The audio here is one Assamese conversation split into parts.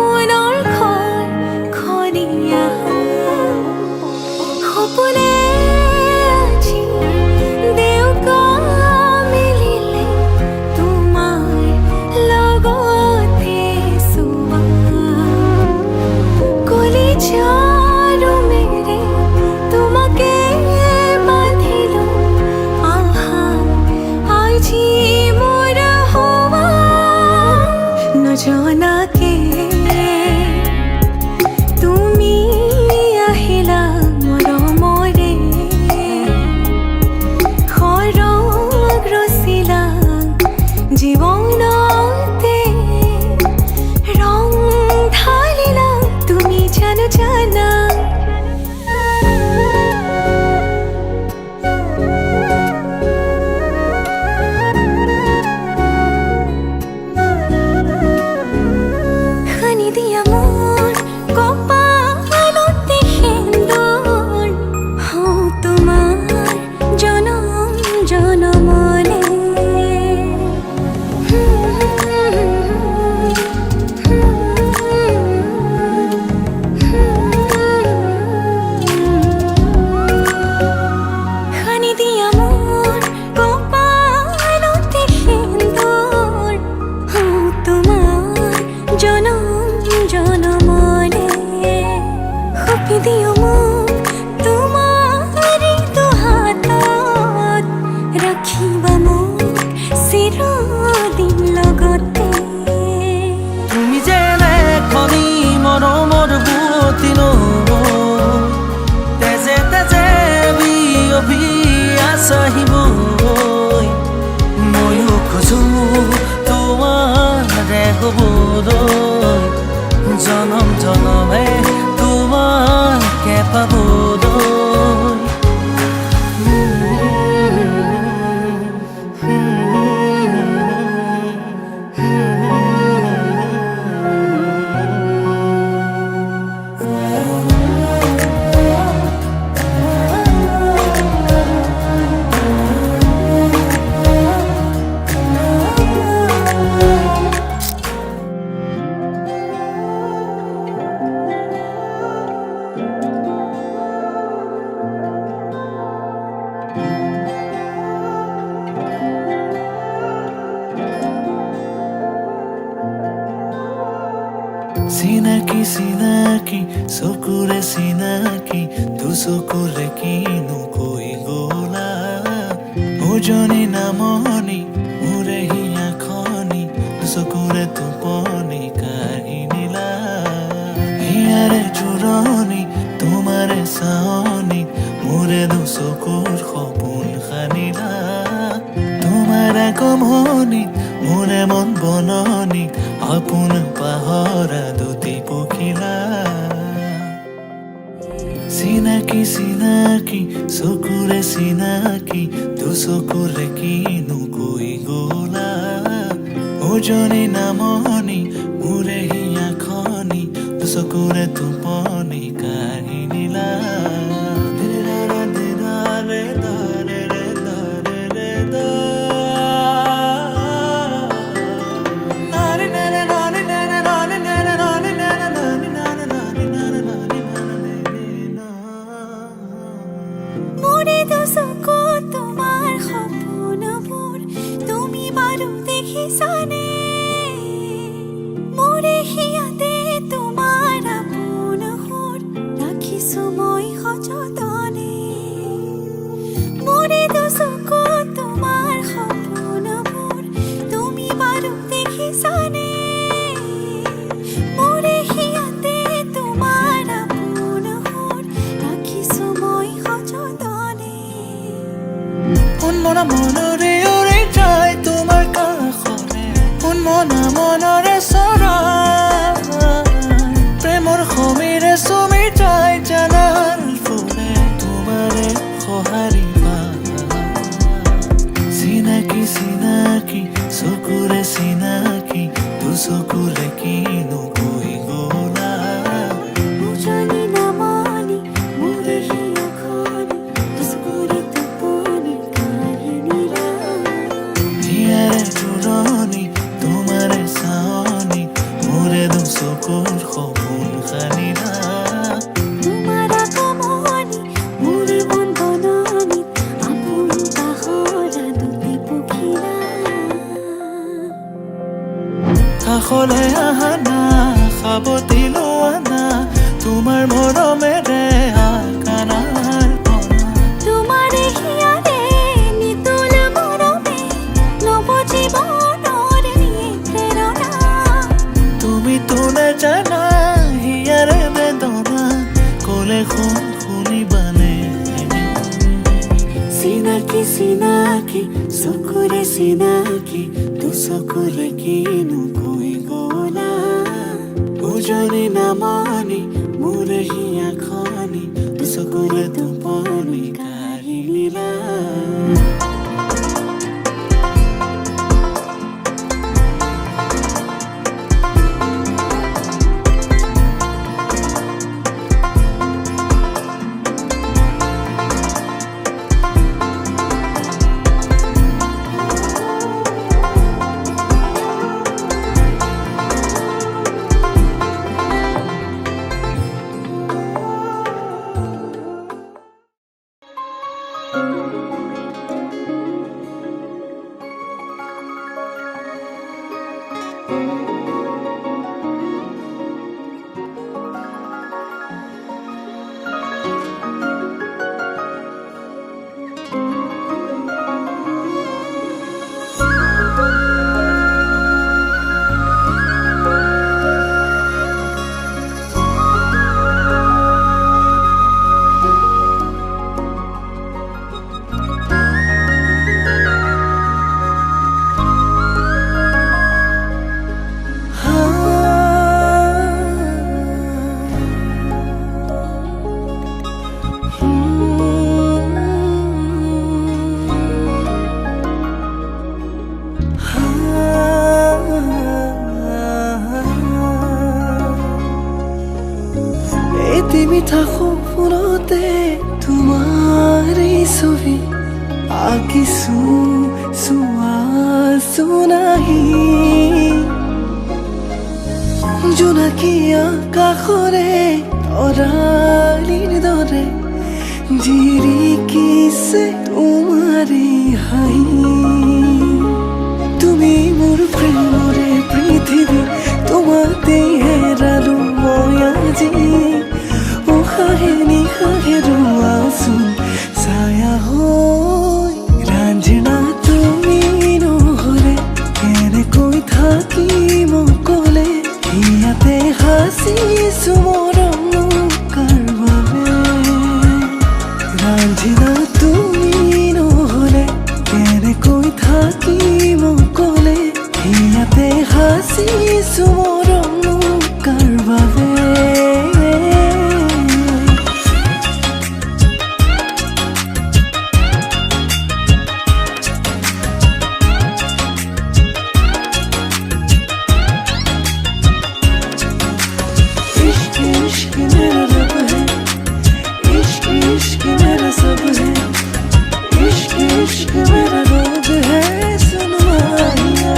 সপোনৰ খৰিয়া সপোনে আজি দেউকা মিলিলে তোমাৰ লগতে চোৱা কলিজাৰো মেৰে তোমাকে বান্ধিলো আহা আজি মোৰ হোৱা নজনাকে তুমি আহিলা মৰমৰে সৰগ ৰচিলা জীৱনতে ৰং ঢালিলা তুমি জানো জানা সানি দিয়া মোৰ কপালতে সেন্দুৰ হওঁ তোমাৰ জনম জনমলে সানি দিয়া মোৰ কপালতে সেন্দুৰ হওঁ তোমাৰ জনম জনমলে সপি দিও মোক তোমাৰি দুহাতত ৰাখিবা মোক চিৰদিন লগতে তুমি যেনে খনি মৰমৰ বুৱতী নৈ তেজে তেজে বিয়পি আছাহি বৈ ময়ো খোজো তোমাৰে হ'বলৈ জনম জনমে তোমাকে পাবলৈ চিনাকি চিনাকি চকুৰে চিনাকি দুচকুৰে কিনো কৈ গলা উজনি নামনি মোৰে হিয়া খনি দুচকুৰে টোপনি কাঢ়ি নিলা হিয়াৰে জোৰণি তোমাৰে চাৱনি মোৰে দুচকুৰ সপোন সানিলা তোমাৰ আগমনি মোৰে মন বননি আপোন পাহৰা দুটি পখিলা চিনাকি চিনাকি চকুৰে চিনাকি দুচকুৰে কিনো কৈ গলা উজনি নামনি মোৰে হিয়া খনি দুচকুৰে টোপনি কাঢ়ি নিলা মোৰে দুচকু তোমাৰ সপোনবোৰ তুমি বাৰু দেখিছানে মোৰে হিয়াতে তোমাৰ আপোন সুৰ ৰাখিছো মই সযতনে মোৰে দুচকু তোমাৰ সপোনবোৰ তুমি বাৰু দেখিছানে মোৰে হিয়াতে তোমাৰ আপোন সুৰ ৰাখিছো মই সযতনে মনা মনৰে উৰি যায় তোমাৰ কাষলে মনা মনৰে চৰা প্ৰেমৰ সমীৰে চুমি যায় জানাৰ ফুলে তোমাৰে সঁহাৰি পা চিনাকি চিনাকি চকুৰে চিনাকি দুচকুৰে কিনো কৈ গলা উজনি নামনি মোৰে হিয়া খনি দুচকুৰে টোপনি কাঢ়ি নিলা হিয়াৰে জোৰণি তোমাৰে চাৱনি চকুৰ সপোন খানিলা তোমাৰ আগমনি মোৰে মন বননিত আপোন পাহৰা দুটি পখিলা কাষলৈ আহা না সাৱটি লোৱা না তোমাৰ মৰমেৰে আকানাৰ পৰা তোমাৰ হিয়াৰে নিতুল মৰমে নৱ জীৱনৰ প্ৰেৰণা তুমিতো নেজানা হিয়াৰে বেদনা ক'লে শুনিবানে চিনাকি চিনাকি চকুৰে চিনাকি দুচকুৰে কিনো কৈ গ'লা উজনি নামনি মোৰ হিয়া খনি দুচকুৰে টোপনি কাঢ়িলা মিঠা সপোনতে তোমাৰ এই ছবি আঁকিছো চোৱাছো নাহি জোনাকী আকাশৰে তৰালিৰ দৰে জিৰিকিছে তোমাৰে হাঁহি তুমি মোৰ প্ৰেমৰে পৃথিৱী তোমাতে হেৰালো মই আজি উশাহে নিশাহে ৰোৱাচোন ছায়া হৈ ৰাঞ্জনা তুমি নহ'লে কেনেকৈ থাকিম অকলে ইয়াতে সাঁচিছো মৰম কাৰ বাবে ৰাঞ্জনা তুমি নহ'লে কেনেকৈ থাকিম অকলে ইয়াতে সাঁচিছো মৰম কাৰ বাবে इश्क मेरा रब है इश्क इश्क मेरा सब है इश्क इश्क मेरा रोग है सुन माहिया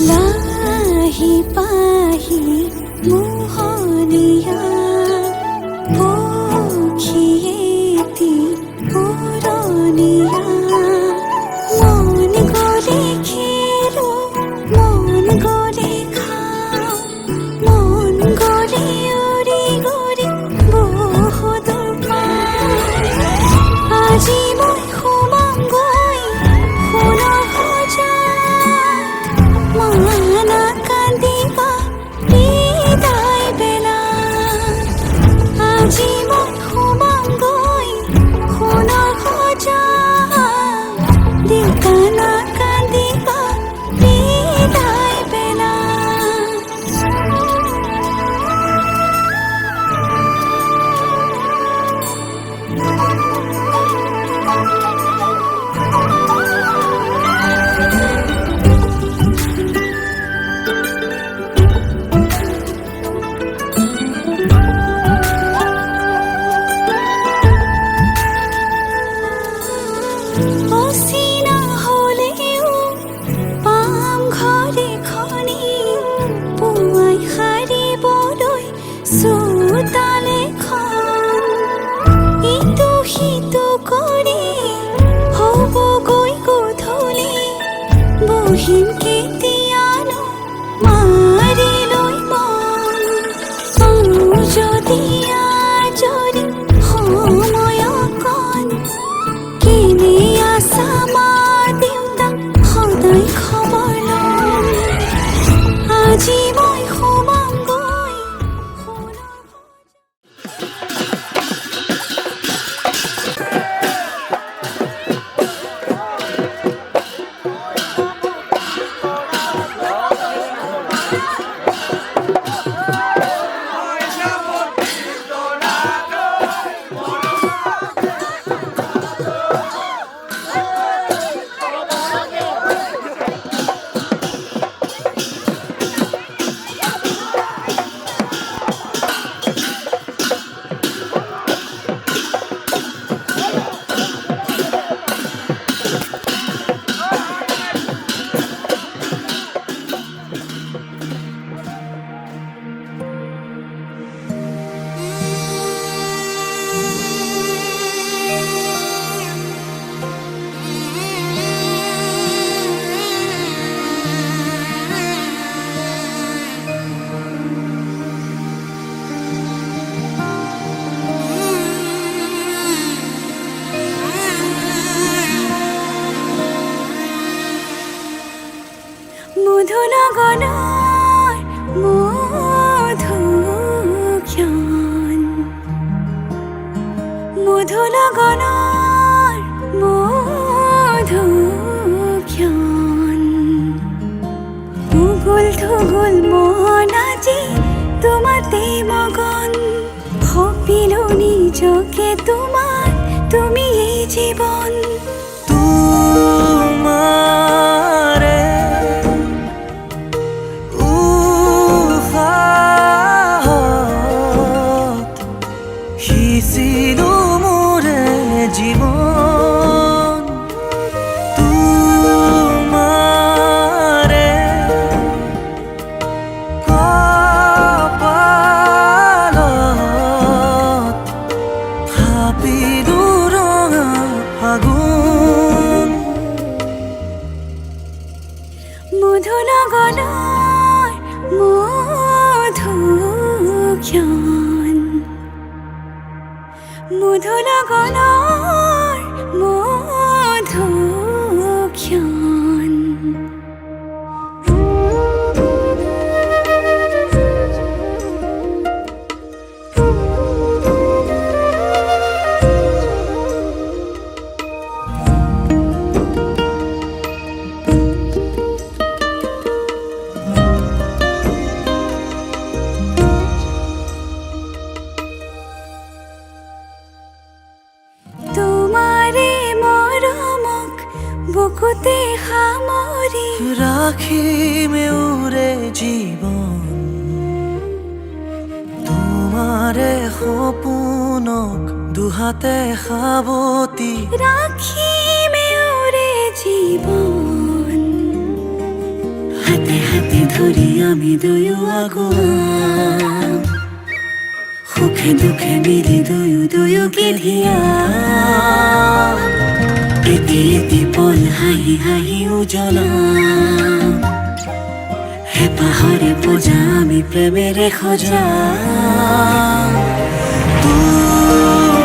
लाही पाही मोहनिया पोखिएती पुरनिया मन गरे खेलो मन गरे खाओ मन गरे उरी गरे बहुदूर আজি মই সোমাম গৈ সোণৰ সজাত মানা কান্দিবা বিদায় বেলা আজি মই সোমাম গৈ সোণৰ সজাত দেউতা নাকান্দিবা বিদায় বেলা অচিনা হলেও পাম ঘৰে খনি পুৱাই সাৰিবলৈ চোতালেখন ইটো সিটো কৰি হ'বগৈ গধূলি বহিম কেতিয়ানো মাৰি লৈ মন পাওঁ যদি আজৰি সময় অকণ কেনে আছা মা দেউতা সদায় খবৰ ল'ম আজি মই সোমাম গৈ সোণৰ মধুনগৰৰ মধুক্ষণ মধুনগৰৰ মধুক্ষণ উগুল থুগুল মন আজি তোমাতে মগন ভাবিলো নিজকে তোমাৰ তুমি এই জীবন তোমাৰে উশাহত সিঁচিলো মোৰে জীৱন তোমাৰে কপালত লগনৰ মধুক্ষণ তোমাৰে মৰমক বুকুতে সামৰি ৰাখিমে উৰে জীৱন তোমাৰে সপোনক দুহাতে সাৱতি ৰাখিমে উৰে জীৱন হাতে হাতে ধৰি আমি দুয়ো আগুৱাম সুখে দুখে মিলি দুয়োকে ধিয়াম এটি এটি পল হাঁহি হাঁহি উজ্বলাম হেঁপাহৰে পূজা আমি প্ৰেমেৰে সজাম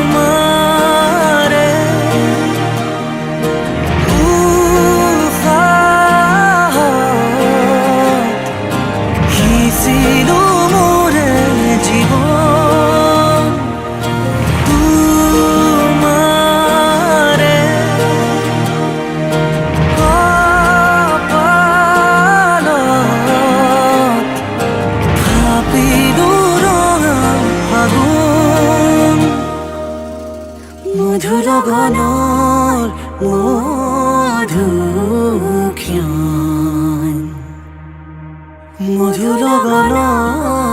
তোমাৰে উশাহত সিঁচিলো মোৰে জীৱন তোমাৰে কপালত থাপিলো ৰঙা ফাগুন মধু লগনৰ মধুক্ষণ মধু লগনৰ